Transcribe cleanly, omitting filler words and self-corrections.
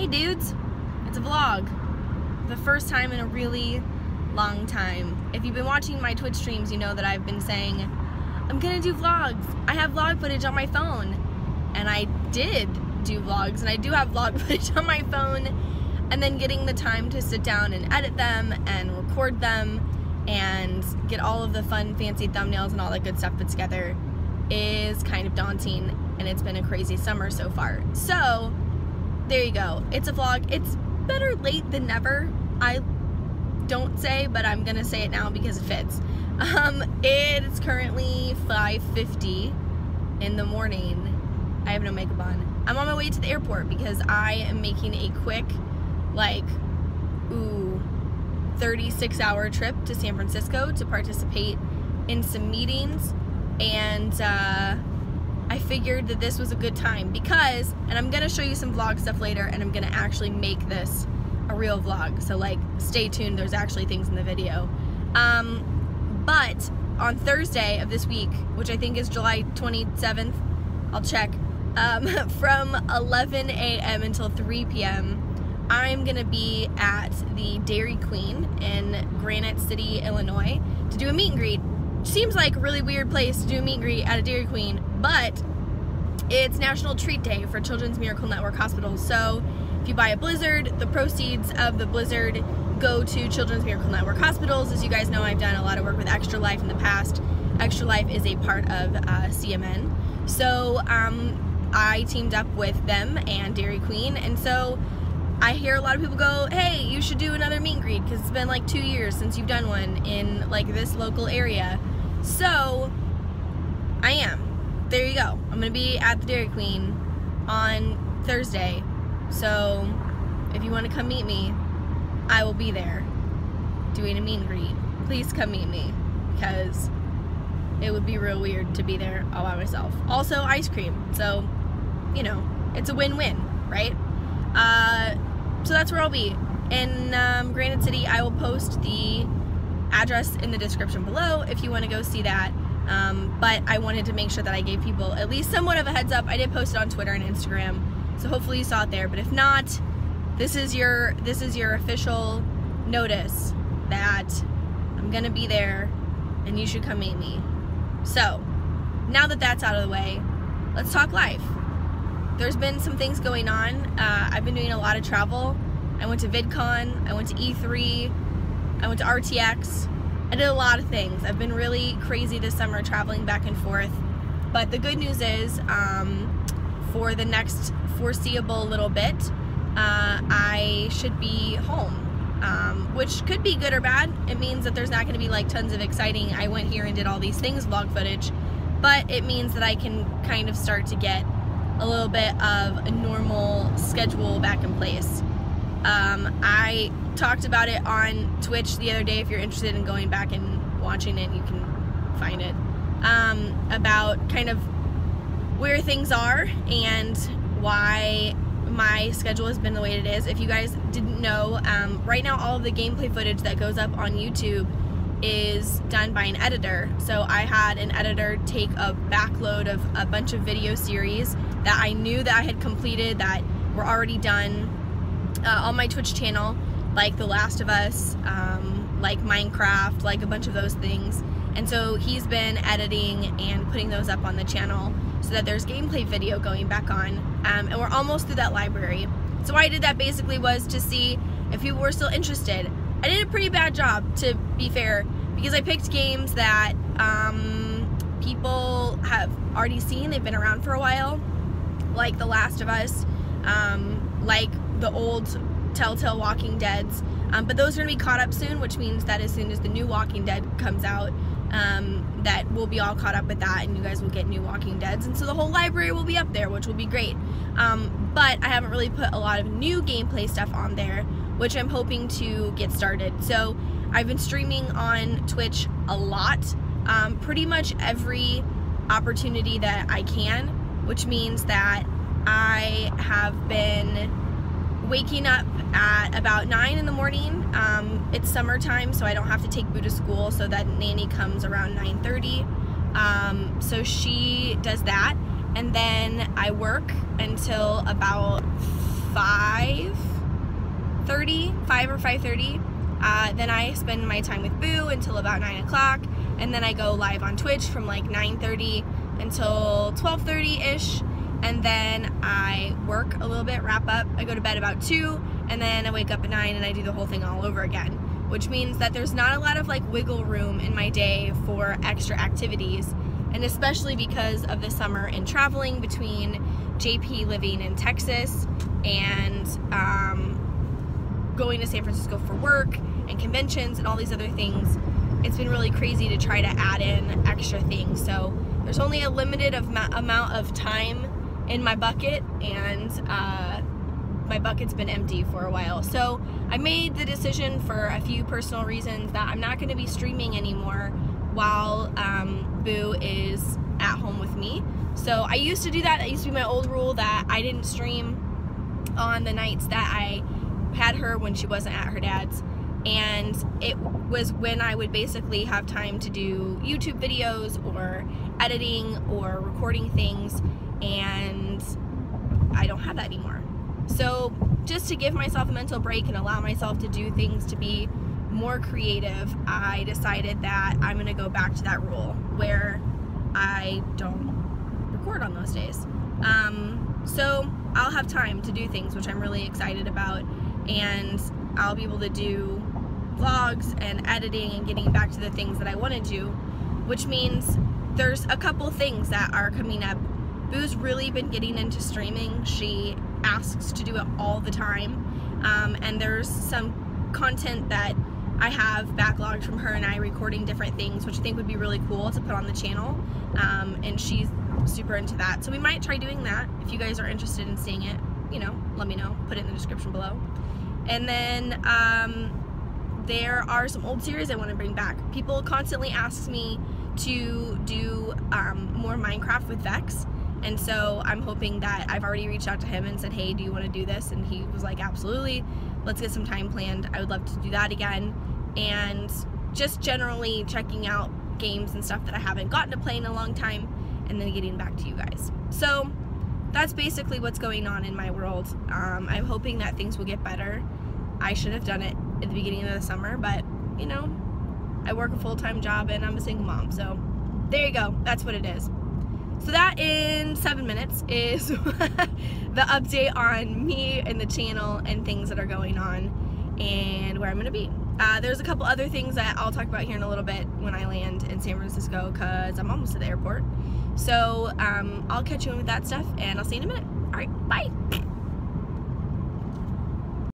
Hey dudes, it's a vlog. The first time in a really long time. If you've been watching my Twitch streams, you know that I've been saying, I'm gonna do vlogs. I have vlog footage on my phone. And I did do vlogs, and I do have vlog footage on my phone. And then getting the time to sit down and edit them and record them and get all of the fun, fancy thumbnails and all that good stuff put together is kind of daunting, and it's been a crazy summer so far. So, there you go. It's a vlog. It's better late than never. I don't say, but I'm gonna say it now because it fits. It's currently 5:50 in the morning. I have no makeup on. I'm on my way to the airport because I am making a quick, 36-hour trip to San Francisco to participate in some meetings, and I figured that this was a good time because, and I'm gonna show you some vlog stuff later, and I'm gonna actually make this a real vlog, so stay tuned, there's actually things in the video. But on Thursday of this week, which I think is July 27th, I'll check, from 11 a.m. until 3 p.m. I'm gonna be at the Dairy Queen in Granite City, Illinois to do a meet and greet. Seems like a really weird place to do a meet and greet at a Dairy Queen, but it's National Treat Day for Children's Miracle Network Hospitals. So if you buy a Blizzard, the proceeds of the Blizzard go to Children's Miracle Network Hospitals. As you guys know, I've done a lot of work with Extra Life in the past. Extra Life is a part of CMN. So I teamed up with them and Dairy Queen, and so I hear a lot of people go, hey, you should do another meet and greet because it's been 2 years since you've done one in this local area. So I am. There you go. I'm gonna be at the Dairy Queen on Thursday. So if you want to come meet me, I will be there doing a meet and greet. Please come meet me because it would be real weird to be there all by myself. Also ice cream. So, you know, it's a win-win, right? So that's where I'll be. In Granite City, I will post the address in the description below if you want to go see that. But I wanted to make sure that I gave people at least somewhat of a heads up. I did post it on Twitter and Instagram, so hopefully you saw it there. But if not, this is your official notice that I'm gonna be there and you should come meet me. So now that that's out of the way, let's talk life. There's been some things going on. I've been doing a lot of travel. I went to VidCon, I went to E3, I went to RTX. I did a lot of things. I've been really crazy this summer traveling back and forth. But the good news is, for the next foreseeable little bit, I should be home, which could be good or bad. It means that there's not gonna be tons of exciting, I went here and did all these things vlog footage, but it means that I can kind of start to get a little bit of a normal schedule back in place. I talked about it on Twitch the other day. If you're interested in going back and watching it, you can find it, about kind of where things are and why my schedule has been the way it is. If you guys didn't know, right now all of the gameplay footage that goes up on YouTube is done by an editor. So I had an editor take a backload of a bunch of video series that I knew that I had completed, that were already done on my Twitch channel, like The Last of Us, like Minecraft, like a bunch of those things. And so he's been editing and putting those up on the channel so that there's gameplay video going back on, and we're almost through that library. So why I did that basically was to see if people were still interested. I did a pretty bad job, to be fair, because I picked games that people have already seen, they've been around for a while, like The Last of Us, like the old Telltale Walking Deads, but those are going to be caught up soon, which means that as soon as the new Walking Dead comes out, that we'll be all caught up with that, and you guys will get new Walking Deads, and so the whole library will be up there, which will be great. But I haven't really put a lot of new gameplay stuff on there, which I'm hoping to get started. So I've been streaming on Twitch a lot, pretty much every opportunity that I can, which means that I have been waking up at about 9 in the morning. It's summertime, so I don't have to take Boo to school, so that nanny comes around 9:30. So she does that, and then I work until about 5:30, 5 or 5:30. Then I spend my time with Boo until about 9 o'clock, and then I go live on Twitch from like 9:30 until 12:30-ish, and then I work a little bit, wrap up, I go to bed about 2, and then I wake up at 9 and I do the whole thing all over again, which means that there's not a lot of like wiggle room in my day for extra activities, and especially because of the summer and traveling between JP living in Texas and going to San Francisco for work and conventions and all these other things. It's been really crazy to try to add in extra things. So there's only a limited amount of time in my bucket, and my bucket's been empty for a while. So I made the decision for a few personal reasons that I'm not going to be streaming anymore while Boo is at home with me. So I used to do that. That used to be my old rule, that I didn't stream on the nights that I had her when she wasn't at her dad's, and it was when I would basically have time to do YouTube videos or editing or recording things, and I don't have that anymore. So just to give myself a mental break and allow myself to do things to be more creative, I decided that I'm gonna go back to that rule where I don't record on those days. So I'll have time to do things, which I'm really excited about, and I'll be able to do vlogs and editing and getting back to the things that I want to do, which means there's a couple things that are coming up. Boo's really been getting into streaming. She asks to do it all the time, and there's some content that I have backlogged from her and I recording different things, which I think would be really cool to put on the channel, and she's super into that. So we might try doing that. If you guys are interested in seeing it, you know, let me know. Put it in the description below. And then there are some old series I want to bring back. People constantly ask me to do more Minecraft with Vex, and so I'm hoping that I've already reached out to him and said, hey, do you want to do this? And he was like, absolutely, let's get some time planned. I would love to do that again, and just generally checking out games and stuff that I haven't gotten to play in a long time, and then getting back to you guys. So that's basically what's going on in my world. I'm hoping that things will get better. I should have done it at the beginning of the summer, but you know, I work a full-time job and I'm a single mom, so there you go, that's what it is. So that, in 7 minutes, is the update on me and the channel and things that are going on and where I'm gonna be. There's a couple other things that I'll talk about here in a little bit when I land in San Francisco, because I'm almost at the airport. So I'll catch you in with that stuff, and I'll see you in a minute. All right, bye.